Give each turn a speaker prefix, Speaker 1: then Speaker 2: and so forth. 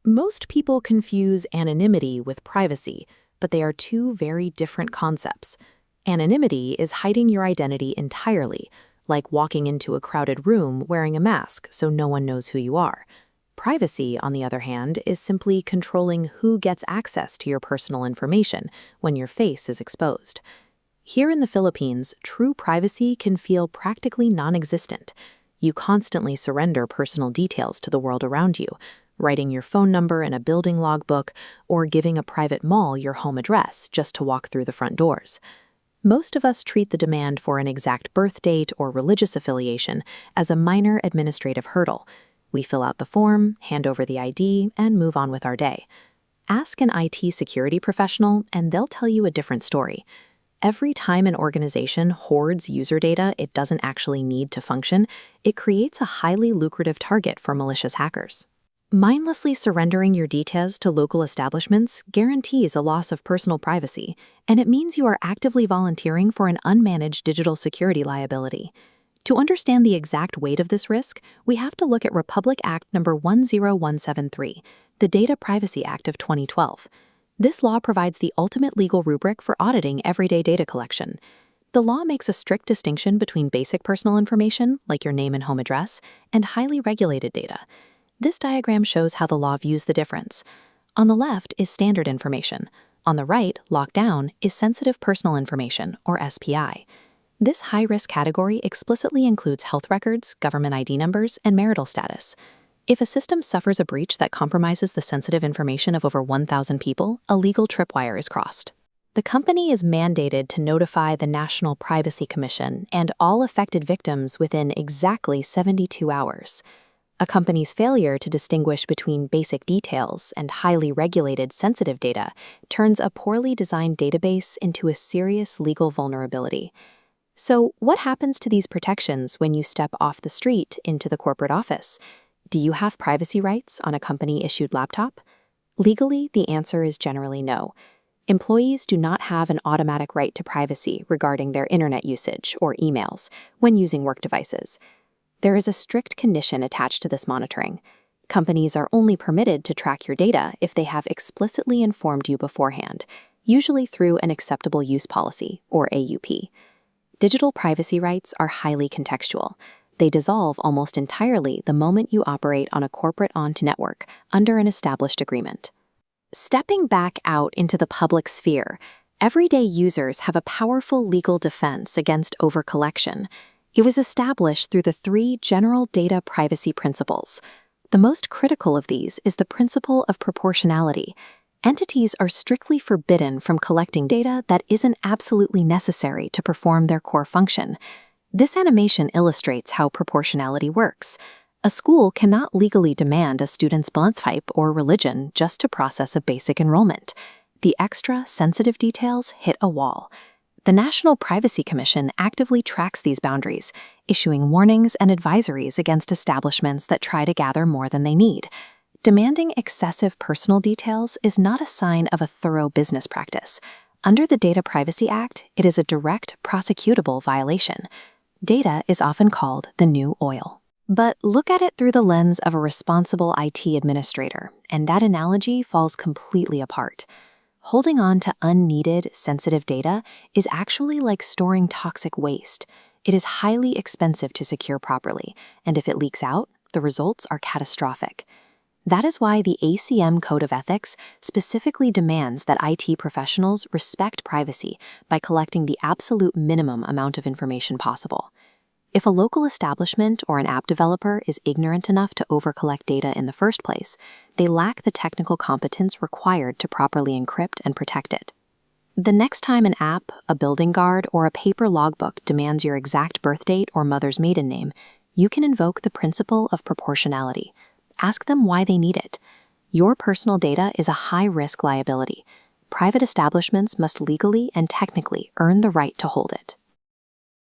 Speaker 1: Most people confuse anonymity with privacy, but they are two very different concepts. Anonymity is hiding your identity entirely, like walking into a crowded room wearing a mask so no one knows who you are. Privacy, on the other hand, is simply controlling who gets access to your personal information when your face is exposed. Here in the Philippines, true privacy can feel practically non-existent. You constantly surrender personal details to the world around you, writing your phone number in a building logbook or giving a private mall your home address just to walk through the front doors. Most of us treat the demand for an exact birth date or religious affiliation as a minor administrative hurdle. We fill out the form, hand over the ID, and move on with our day. Ask an IT security professional, and they'll tell you a different story. Every time an organization hoards user data it doesn't actually need to function, it creates a highly lucrative target for malicious hackers. Mindlessly surrendering your details to local establishments guarantees a loss of personal privacy, and it means you are actively volunteering for an unmanaged digital security liability. To understand the exact weight of this risk, we have to look at Republic Act No. 10173, the Data Privacy Act of 2012. This law provides the ultimate legal rubric for auditing everyday data collection. The law makes a strict distinction between basic personal information, like your name and home address, and highly regulated data. This diagram shows how the law views the difference. On the left is standard information. On the right, locked down, is sensitive personal information, or SPI. This high-risk category explicitly includes health records, government ID numbers, and marital status. If a system suffers a breach that compromises the sensitive information of over 1,000 people, a legal tripwire is crossed. The company is mandated to notify the National Privacy Commission and all affected victims within exactly 72 hours. A company's failure to distinguish between basic details and highly regulated sensitive data turns a poorly designed database into a serious legal vulnerability. So, what happens to these protections when you step off the street into the corporate office? Do you have privacy rights on a company-issued laptop? Legally, the answer is generally no. Employees do not have an automatic right to privacy regarding their internet usage or emails when using work devices. There is a strict condition attached to this monitoring. Companies are only permitted to track your data if they have explicitly informed you beforehand, usually through an acceptable use policy, or AUP. Digital privacy rights are highly contextual. They dissolve almost entirely the moment you operate on a corporate-owned network under an established agreement. Stepping back out into the public sphere, everyday users have a powerful legal defense against overcollection. It was established through the 3 general data privacy principles. The most critical of these is the principle of proportionality. Entities are strictly forbidden from collecting data that isn't absolutely necessary to perform their core function. This animation illustrates how proportionality works. A school cannot legally demand a student's blood type or religion just to process a basic enrollment. The extra sensitive details hit a wall. The National Privacy Commission actively tracks these boundaries, issuing warnings and advisories against establishments that try to gather more than they need. Demanding excessive personal details is not a sign of a thorough business practice. Under the Data Privacy Act, it is a direct, prosecutable violation. Data is often called the new oil. But look at it through the lens of a responsible IT administrator, and that analogy falls completely apart. Holding on to unneeded, sensitive data is actually like storing toxic waste. It is highly expensive to secure properly, and if it leaks out, the results are catastrophic. That is why the ACM Code of Ethics specifically demands that IT professionals respect privacy by collecting the absolute minimum amount of information possible. If a local establishment or an app developer is ignorant enough to overcollect data in the first place, they lack the technical competence required to properly encrypt and protect it. The next time an app, a building guard, or a paper logbook demands your exact birth date or mother's maiden name, you can invoke the principle of proportionality. Ask them why they need it. Your personal data is a high-risk liability. Private establishments must legally and technically earn the right to hold it.